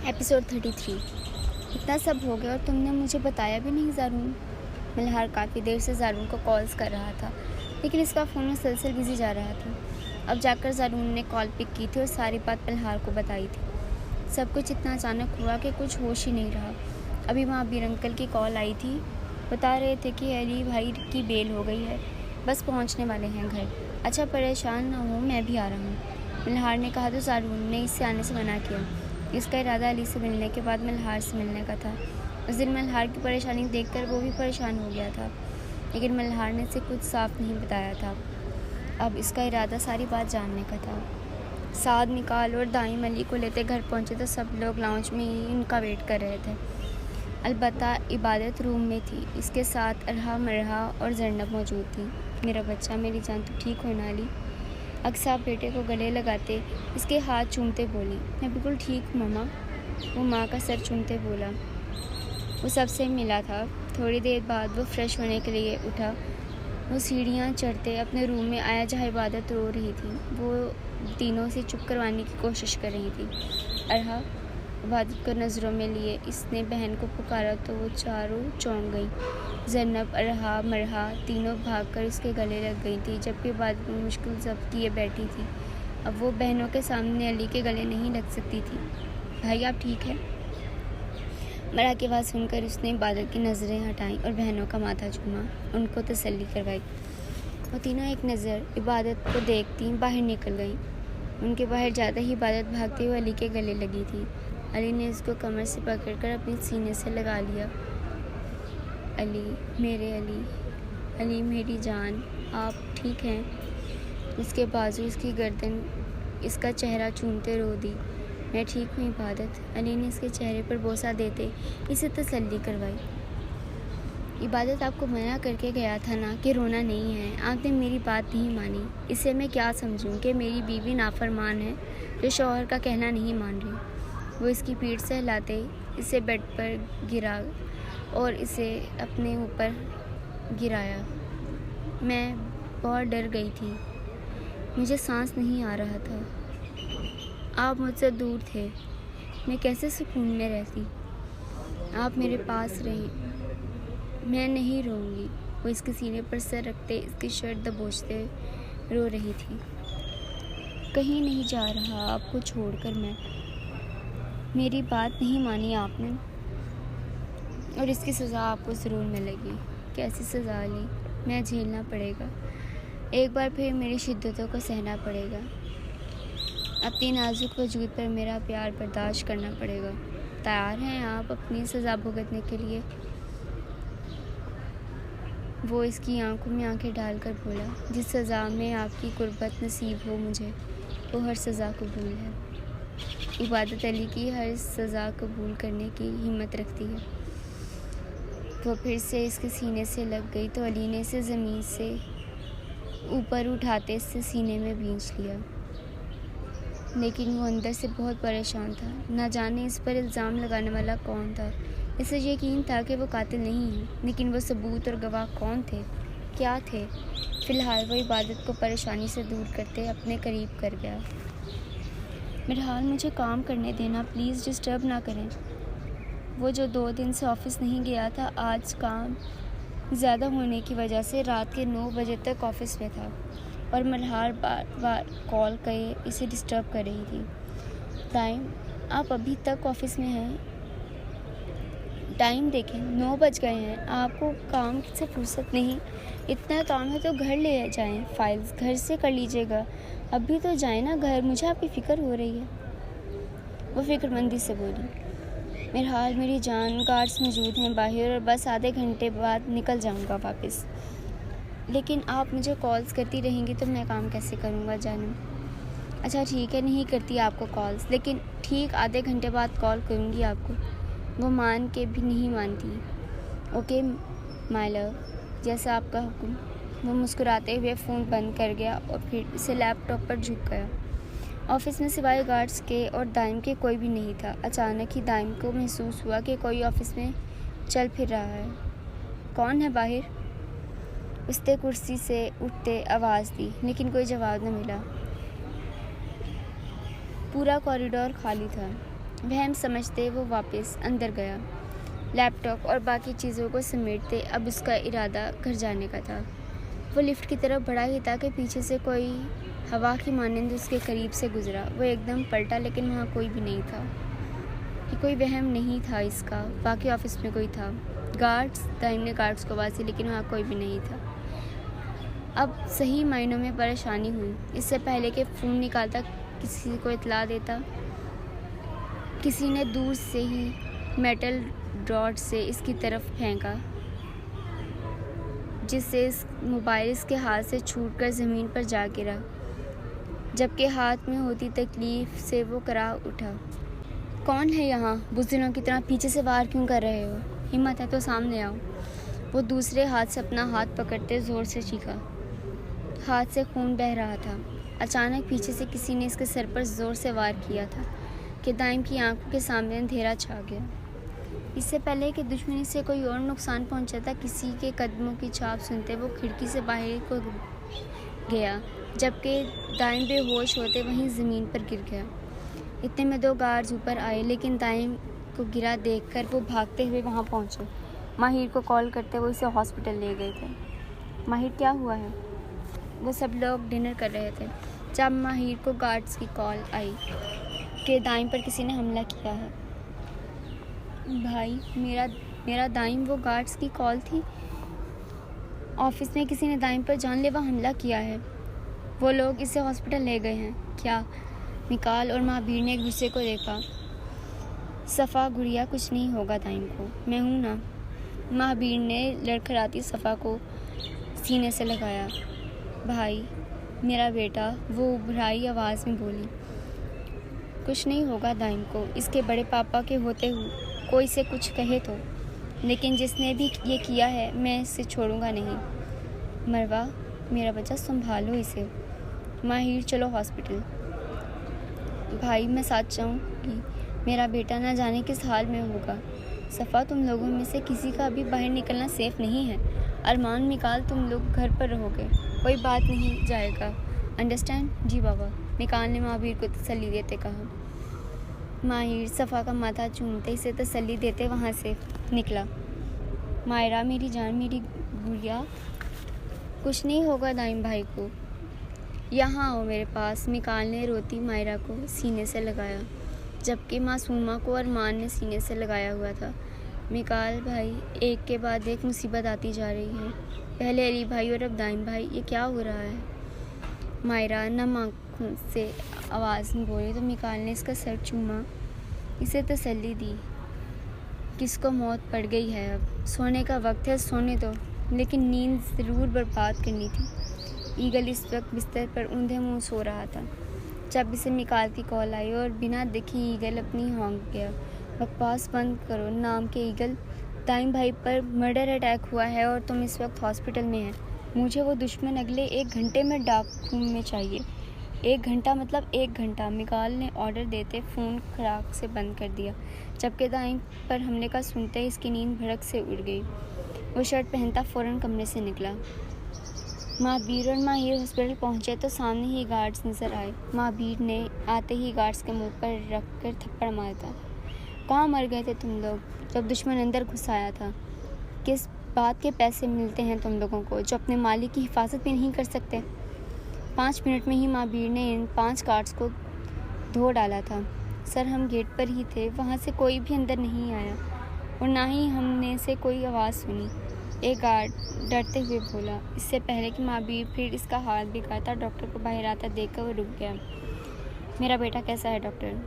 Episode 33। इतना सब हो गया और तुमने मुझे बताया भी नहीं ज़ारून। मल्हार काफ़ी देर से ज़ारून को कॉल्स कर रहा था, लेकिन इसका फ़ोन मुसलसल बिजी जा रहा था। अब जाकर ज़ारून ने कॉल पिक की थी और सारी बात मल्हार को बताई थी। सब कुछ इतना अचानक हुआ कि कुछ होश ही नहीं रहा। अभी वहाँ अबीर अंकल की कॉल आई थी, बता रहे थे कि अली भाई की बेल हो गई है, बस पहुँचने वाले हैं घर। अच्छा परेशान ना हो, मैं भी आ रहा हूँ, मल्हार ने कहा तो ज़ारून ने इससे आने से मना किया। इसका इरादा अली से मिलने के बाद मल्हार से मिलने का था। उस दिन मल्हार की परेशानी देखकर वो भी परेशान हो गया था, लेकिन मल्हार ने इसे कुछ साफ नहीं बताया था। अब इसका इरादा सारी बात जानने का था। साद, निकाल और दाइम अली को लेते घर पहुंचे तो सब लोग लाउंज में ही उनका वेट कर रहे थे। अलबत्ता इबादत रूम में थी, इसके साथ अरहा, मरहा और जरनब मौजूद थी। मेरा बच्चा, मेरी जान, तो ठीक हो ना अली? अक्सा बेटे को गले लगाते इसके हाथ चूमते बोली। मैं बिल्कुल ठीक हूँ मम्मा, वो माँ का सर चूमते बोला। वो सबसे मिला था। थोड़ी देर बाद वो फ्रेश होने के लिए उठा। वो सीढ़ियाँ चढ़ते अपने रूम में आया जहाँ इबादत रो रही थी। वो तीनों से चुप करवाने की कोशिश कर रही थी। अरहा इबादत को नज़रों में लिए इसने बहन को पुकारा तो वो चारों चौंक गई। जन्नब, अरहा, मरहा तीनों भागकर इसके गले लग गई थी, जबकि इबादत में मुश्किल जब्त किए बैठी थी। अब वो बहनों के सामने अली के गले नहीं लग सकती थी। भाई आप ठीक है? मरहा की आवाज़ सुनकर उसने इबादत की नज़रें हटाईं और बहनों का माथा चूमा, उनको तसल्ली करवाई। वो तीनों एक नज़र इबादत को देखती बाहर निकल गईं। उनके बाहर ज़्यादा ही इबादत भागते हुए अली के गले लगी थी। अली ने उसको कमर से पकड़कर अपने सीने से लगा लिया। अली, मेरे अली, अली मेरी जान, आप ठीक हैं? उसके बाजू, इसकी गर्दन, इसका चेहरा चूमते रो दी। मैं ठीक हूँ इबादत, अली ने इसके चेहरे पर बोसा देते इसे तसल्ली करवाई। इबादत आपको मना करके गया था ना कि रोना नहीं है, आपने मेरी बात नहीं मानी। इससे मैं क्या समझूं कि मेरी बीवी नाफरमान है जो शौहर का कहना नहीं मान रही। वो इसकी पीठ से हिलाते इसे बेड पर गिरा और इसे अपने ऊपर गिराया। मैं बहुत डर गई थी, मुझे सांस नहीं आ रहा था। आप मुझसे दूर थे, मैं कैसे सुकून में रहती? आप मेरे पास रहें, मैं नहीं रोऊंगी। वो इसके सीने पर सर रखते इसकी शर्ट दबोचते रो रही थी। कहीं नहीं जा रहा आपको छोड़कर मैं, मेरी बात नहीं मानी आपने और इसकी सज़ा आपको ज़रूर मिलेगी। कैसी सज़ा ली? मैं झेलना पड़ेगा, एक बार फिर मेरी शिद्दतों को सहना पड़ेगा, अपनी नाजुक वजूद पर मेरा प्यार बर्दाश्त करना पड़ेगा। तैयार हैं आप अपनी सज़ा भुगतने के लिए? वो इसकी आंखों में आंखें डालकर बोला, जिस सज़ा में आपकी कुर्बत नसीब हो मुझे, वो हर सज़ा कबूल है। इबादत अली की हर सज़ा कबूल करने की हिम्मत रखती है। वो फिर से इसके सीने से लग गई तो अली ने इसे ज़मीन से ऊपर उठाते इससे सीने में भींच लिया, लेकिन वो अंदर से बहुत परेशान था। ना जाने इस पर इल्ज़ाम लगाने वाला कौन था। इसे यकीन था कि वो कातिल नहीं है, लेकिन वो सबूत और गवाह कौन थे, क्या थे? फ़िलहाल वो इबादत को परेशानी से दूर करते अपने करीब कर गया। मेरा मुझे काम करने देना, प्लीज़ डिस्टर्ब ना करें। वो जो 2 दिन से ऑफ़िस नहीं गया था, आज काम ज़्यादा होने की वजह से रात के 9 बजे तक ऑफ़िस में था और मल्हार बार बार कॉल करे इसे डिस्टर्ब कर रही थी। टाइम, आप अभी तक ऑफ़िस में हैं? टाइम देखें, 9 बज गए हैं, आपको काम से फुर्सत नहीं? इतना काम है तो घर ले जाएं, फाइल्स घर से कर लीजिएगा, अभी तो जाएं ना घर, मुझे आपकी फ़िक्र हो रही है। वो फिक्रमंदी से बोली। मेरी जान, गार्ड्स मौजूद हैं बाहर और बस आधे घंटे बाद निकल जाऊंगा वापस। लेकिन आप मुझे कॉल्स करती रहेंगी तो मैं काम कैसे करूंगा जानम? अच्छा ठीक है, नहीं करती आपको कॉल्स, लेकिन ठीक आधे घंटे बाद कॉल करूंगी आपको। वो मान के भी नहीं मानती। ओके माय लव, जैसा आपका हुक्म। वो मुस्कुराते हुए फ़ोन बंद कर गया और फिर से लैपटॉप पर झुक गया। ऑफ़िस में सिवाय गार्ड्स के और दाइम के कोई भी नहीं था। अचानक ही दाइम को महसूस हुआ कि कोई ऑफ़िस में चल फिर रहा है। कौन है बाहर? उसने कुर्सी से उठते आवाज़ दी, लेकिन कोई जवाब न मिला। पूरा कॉरिडोर खाली था। वहम समझते वो वापस अंदर गया। लैपटॉप और बाकी चीज़ों को समेटते अब उसका इरादा घर जाने का था। वो लिफ्ट की तरफ बढ़ा ही था कि पीछे से कोई हवा की मानंद उसके करीब से गुजरा। वो एकदम पलटा, लेकिन वहाँ कोई भी नहीं था। ये कोई वहम नहीं था इसका, बाकी ऑफिस में कोई था। गार्ड्स, दाइम ने गार्ड्स को आवाज़ दी, लेकिन वहाँ कोई भी नहीं था। अब सही मायनों में परेशानी हुई। इससे पहले कि फ़ोन निकालता, किसी को इतला देता, किसी ने दूर से ही मेटल रॉड से इसकी तरफ फेंका, जिससे इस मोबाइल इसके हाथ से छूटकर ज़मीन पर जा गिरा। जबकि हाथ में होती तकलीफ़ से वो करा उठा। कौन है यहाँ? बुज़दिलों की तरह पीछे से वार क्यों कर रहे हो? हिम्मत है तो सामने आओ। वो दूसरे हाथ से अपना हाथ पकड़ते ज़ोर से चीखा। हाथ से खून बह रहा था। अचानक पीछे से किसी ने इसके सर पर ज़ोर से वार किया था कि दाइम की आंखों के सामने अंधेरा छा गया। इससे पहले कि दुश्मनी से कोई और नुकसान पहुंचा, किसी के कदमों की छाप सुनते वो खिड़की से बाहर को गया, जबकि दाइम बेहोश होते वहीं ज़मीन पर गिर गया। इतने में 2 गार्ड्स ऊपर आए, लेकिन दाइम को गिरा देखकर वो भागते हुए वहां पहुंचे। माहिर को कॉल करते वो इसे हॉस्पिटल ले गए थे। माहिर, क्या हुआ है? वो सब लोग डिनर कर रहे थे जब माहिर को गार्ड्स की कॉल आई कि दाइम पर किसी ने हमला किया है। भाई, मेरा दाइम, वो गार्ड्स की कॉल थी। ऑफिस में किसी ने दाइम पर जानलेवा हमला किया है। वो लोग इसे हॉस्पिटल ले गए हैं। क्या? मिकाल और महाबीर ने एक दूसरे को देखा। सफ़ा, गुड़िया, कुछ नहीं होगा दाइम को, मैं हूँ ना। महाबीर ने लड़खड़ाती सफ़ा को सीने से लगाया। भाई, मेरा बेटा, वो उभराई आवाज़ में बोली। कुछ नहीं होगा दाइम को, इसके बड़े पापा के होते हुए कोई से कुछ कहे तो, लेकिन जिसने भी ये किया है मैं इसे छोड़ूंगा नहीं। मरवा, मेरा बच्चा, संभालो इसे। माहिर, चलो हॉस्पिटल। भाई, मैं साथ चाहूँगी, मेरा बेटा ना जाने किस हाल में होगा। सफ़ा, तुम लोगों में से किसी का अभी बाहर निकलना सेफ नहीं है। अरमान, मिकाल, तुम लोग घर पर रहोगे, कोई बात नहीं जाएगा, अंडरस्टैंड? जी बाबा, मिकाल ने महाबीर को तसल्ली देते कहा। माहिर सफ़ा का माथा चूमते इसे तसल्ली देते वहाँ से निकला। मायरा, मेरी जान, मेरी गुड़िया, कुछ नहीं होगा दाइम भाई को, यहाँ आओ मेरे पास। मिकाल ने रोती मायरा को सीने से लगाया, जबकि मासूमा को अरमान ने सीने से लगाया हुआ था। मिकाल भाई, एक के बाद एक मुसीबत आती जा रही है। पहले अली भाई और अब दाइम भाई, ये क्या हो रहा है? मायरा नम आँखों से आवाज़ में बोली तो मिकाल ने इसका सर चूमा, इसे तसल्ली दी। किसको मौत पड़ गई है, अब सोने का वक्त है, सोने दो, लेकिन नींद ज़रूर बर्बाद करनी थी। ईगल इस वक्त बिस्तर पर ऊंधे मुंह सो रहा था जब इसे मिकाल की कॉल आई और बिना देखे ईगल अपनी होंक गया। बकवास बंद करो, नाम के ईगल। दाइम भाई पर मर्डर अटैक हुआ है और तुम इस वक्त हॉस्पिटल में हैं। मुझे वो दुश्मन अगले 1 घंटे में डार्क रूम में चाहिए। 1 घंटा मतलब 1 घंटा, मिकाल ने ऑर्डर देते फ़ोन खड़ाक से बंद कर दिया, जबकि दाइम पर हमले का सुनते ही इसकी नींद भड़क से उड़ गई। वो शर्ट पहनता फ़ौरन कमरे से निकला। महाबीर और माहिर हॉस्पिटल पहुंचे तो सामने ही गार्ड्स नज़र आए। महाबीर ने आते ही गार्ड्स के मुंह पर रख कर थप्पड़ मारता। कहाँ मर गए थे तुम लोग जब दुश्मन अंदर घुस आया था? किस बात के पैसे मिलते हैं तुम लोगों को जो अपने मालिक की हिफाजत भी नहीं कर सकते? 5 मिनट में ही महाबीर ने इन 5 गार्ड्स को धो डाला था। सर, हम गेट पर ही थे, वहाँ से कोई भी अंदर नहीं आया और ना ही हमने से कोई आवाज़ सुनी, एक गार्ड डरते हुए बोला। इससे पहले कि महाबीर फिर इसका हाथ बिगाड़ता, डॉक्टर को बाहर आता देखकर वो रुक गया। मेरा बेटा कैसा है डॉक्टर?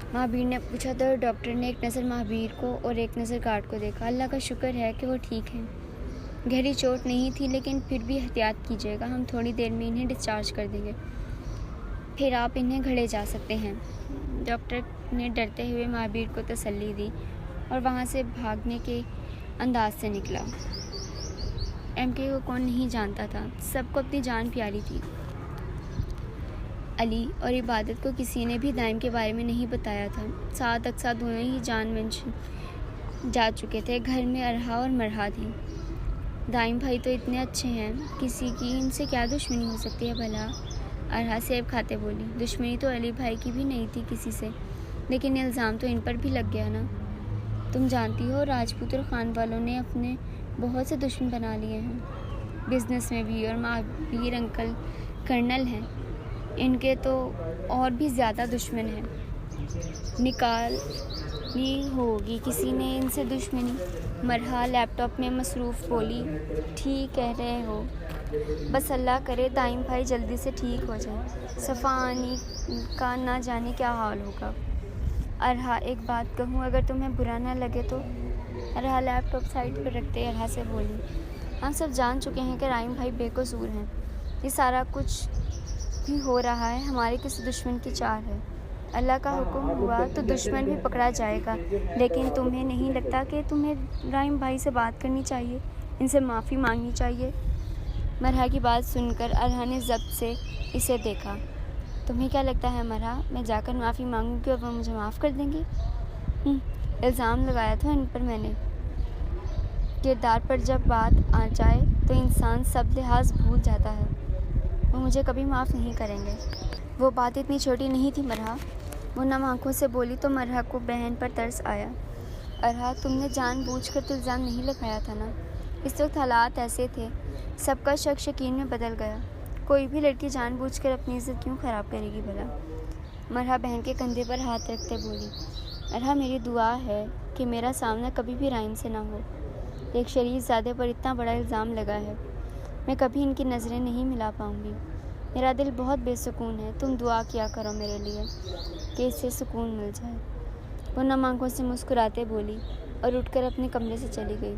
महाबीर ने पूछा तो डॉक्टर ने एक नज़र महाबीर को और एक नज़र गार्ड को देखा। अल्लाह का शुक्र है कि वो ठीक है। गहरी चोट नहीं थी, लेकिन फिर भी एहतियात कीजिएगा, हम थोड़ी देर में इन्हें डिस्चार्ज कर देंगे, फिर आप इन्हें घड़े जा सकते हैं। डॉक्टर ने डरते हुए महाबीर को तसल्ली दी और वहाँ से भागने के अंदाज से निकला। एमके को कौन नहीं जानता था, सबको अपनी जान प्यारी थी। अली और इबादत को किसी ने भी दाइम के बारे में नहीं बताया था। साथ अक्सा दोनों ही जान मंश जा चुके थे। घर में अरहा और मरहा थी। दाइम भाई तो इतने अच्छे हैं, किसी की इनसे क्या दुश्मनी हो सकती है भला? अरहा सेब खाते बोली। दुश्मनी तो अली भाई की भी नहीं थी किसी से, लेकिन इल्ज़ाम तो इन पर भी लग गया ना। तुम जानती हो राजपूत और खान वालों ने अपने बहुत से दुश्मन बना लिए हैं, बिज़नेस में भी। और महावीर अंकल कर्नल हैं, इनके तो और भी ज़्यादा दुश्मन हैं। निकाली होगी किसी ने इनसे दुश्मनी। मरहा लैपटॉप में मसरूफ़ बोली, ठीक कह रहे हो, बस अल्लाह करे दाइम भाई जल्दी से ठीक हो जाए। सफ़ानी का ना जाने क्या हाल होगा। अरहा एक बात कहूँ, अगर तुम्हें बुरा ना लगे तो। अरहा लैपटॉप साइड पर रखते अरहा से बोली, हम सब जान चुके हैं कि राइम भाई बेकसूर हैं। ये सारा कुछ भी हो रहा है हमारे किसी दुश्मन की चाल है। अल्लाह का हुक्म हुआ तो दुश्मन भी पकड़ा जाएगा। लेकिन तुम्हें नहीं लगता कि तुम्हें राइम भाई से बात करनी चाहिए, इनसे माफ़ी मांगनी चाहिए? मरहा की बात सुनकर अरहा ने ज़ब्त से इसे देखा। तुम्हें क्या लगता है मरहा, मैं जाकर माफ़ी मांगूंगी और वो मुझे माफ़ कर देंगी? इल्ज़ाम लगाया था इन पर मैंने। किरदार पर जब बात आ जाए तो इंसान सब लिहाज भूल जाता है। वो मुझे कभी माफ़ नहीं करेंगे। वो बात इतनी छोटी नहीं थी मरहा, वो नम आँखों से बोली तो मरहा को बहन पर तरस आया। अरहा, तुमने जानबूझकर तो इल्ज़ाम नहीं लगाया था ना। इस वक्त हालात ऐसे थे, सबका शक यकीन में बदल गया। कोई भी लड़की जानबूझकर अपनी इज्जत क्यों ख़राब करेगी भला? मरहा बहन के कंधे पर हाथ रखते बोली, अरहा मेरी दुआ है कि मेरा सामना कभी भी राइम से ना हो। एक शरीफज़ादे पर इतना बड़ा इल्ज़ाम लगा है, मैं कभी इनकी नज़रें नहीं मिला पाऊँगी। मेरा दिल बहुत बेसुकून है, तुम दुआ किया करो मेरे लिए कि इससे सुकून मिल जाए। वो नम आँखों से मुस्कुराते बोली और उठकर अपने कमरे से चली गई।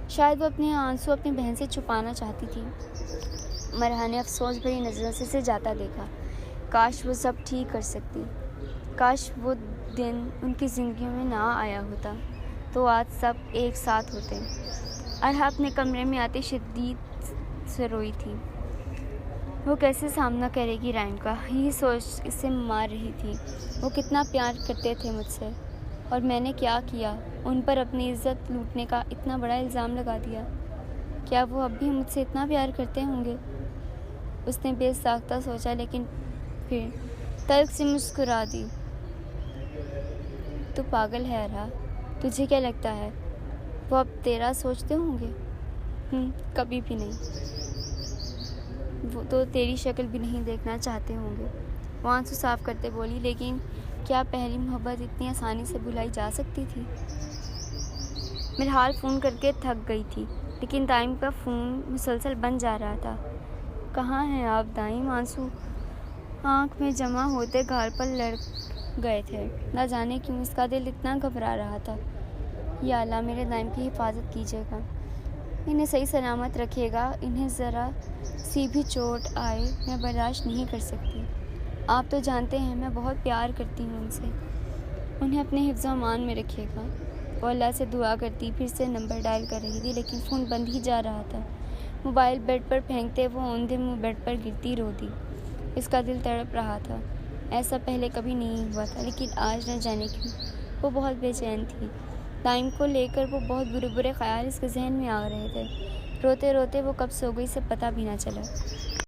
शायद वो अपने आंसू अपनी बहन से छुपाना चाहती थी। मरहा ने अफसोस भरी नज़रों से इसे जाता देखा। काश वो सब ठीक कर सकती, काश वो दिन उनकी ज़िंदगियों में ना आया होता तो आज सब एक साथ होते। अरहा अपने कमरे में आते शिद्दत से रोई थी। वो कैसे सामना करेगी राइम का, यही सोच इसे मार रही थी। वो कितना प्यार करते थे मुझसे और मैंने क्या किया, उन पर अपनी इज्जत लूटने का इतना बड़ा इल्ज़ाम लगा दिया। क्या वो अब भी मुझसे इतना प्यार करते होंगे? उसने बेसाख्ता सोचा, लेकिन फिर तल्ख से मुस्कुरा दी। तू पागल है अरहा, तुझे क्या लगता है वो अब तेरा सोचते होंगे? कभी भी नहीं। वो तो तेरी शक्ल भी नहीं देखना चाहते होंगे। वो आंसू साफ करते बोली, लेकिन क्या पहली मोहब्बत इतनी आसानी से भुलाई जा सकती थी? मिलहाल फ़ोन करके थक गई थी, लेकिन दाइम का फ़ोन मुसलसल बन जा रहा था। कहाँ हैं आप दाइम? आंसू आँख में जमा होते गाल पर लड़ गए थे। ना जाने क्यों इसका दिल इतना घबरा रहा था। या अल्लाह, मेरे दाइम की हिफाजत कीजिएगा, इन्हें सही सलामत रखिएगा। इन्हें ज़रा सी भी चोट आए मैं बर्दाश्त नहीं कर सकती। आप तो जानते हैं मैं बहुत प्यार करती हूँ उनसे। उन्हें अपने हिफ्ज़ अमान में रखिएगा। वो अल्लाह से दुआ करती फिर से नंबर डायल कर रही थी, लेकिन फ़ोन बंद ही जा रहा था। मोबाइल बेड पर फेंकते वो औंधे मुँह बेड पर गिरती रोती। इसका दिल तड़प रहा था। ऐसा पहले कभी नहीं हुआ था, लेकिन आज न जाने क्यों वो बहुत बेचैन थी। दाइम को लेकर वो बहुत बुरे बुरे ख्याल इसके जहन में आ रहे थे। रोते रोते वो कब सो गई से पता भी ना चला।